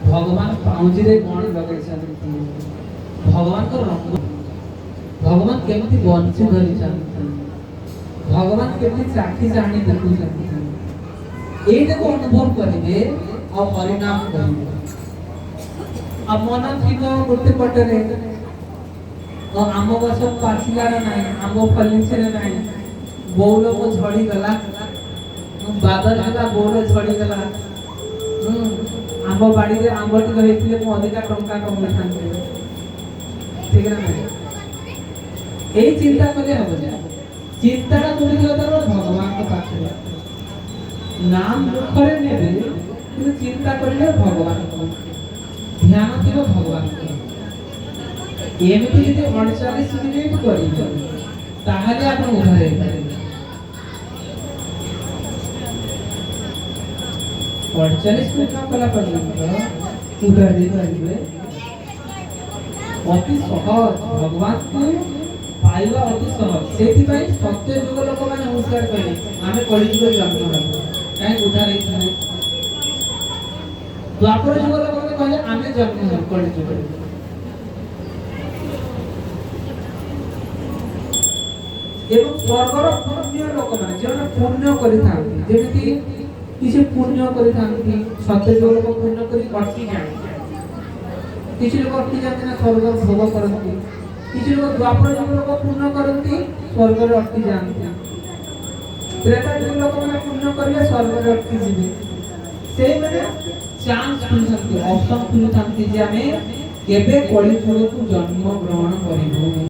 भगवान पाउंजीरे कोण लगे भगवान को रंग भगवान केमती बंची धरी भगवान केमती चाखी जानी देखु एटा को अनुभव करिवे और हरिनाम करिवे अब मन थिबो गोटे पटरे और आम गछ पाचिलार नाही आम फलिछरे नाही बौल को झड़ी गला बादल हला बौल झड़ी गला आंब बाड़ी रे आंब टिक हेतिले मो अधिका टंका कमले थांते ठीक ना ए चिंता कले हो जा चिंताटा कोठी गयो तार भगवान को पाखे नाम मुखरे नेबे कि चिंता करले भगवान को ध्यान दियो भगवान को एमिति जदि 48 मिनिट करी ताहाले आपण उधार हे पारे 48 मिनिट कला पर्यंत उधार दे पारिबे अति सहज भगवान को पाइबा अति सहज सेति पई सत्य जुग लोक माने नमस्कार करे आमे कली जुग जन्म हबो काई उधार हे थाने द्वापर जुग लोक माने कहले आमे जन्म हबो कली जुग एवं स्वर्गर पुण्य लोक माने जे पुण्य करि थांती जेमिति किसी पुण्य करि थांती सत्य जुग लोक पुण्य करि अटकी जाय किसी लोग अटकी जाते ना स्वर्ग भोग करती किसी लोग द्वापर जुग लोग पुण्य करती स्वर्ग रे अटकी जाते त्रेता जुग लोक माने पुण्य करिले स्वर्ग रे अटकी जिवे से माने चांस खुलथांती ऑप्शन खुलथांती जे हमें केबे कली जुग को जन्म ग्रहण करिबो।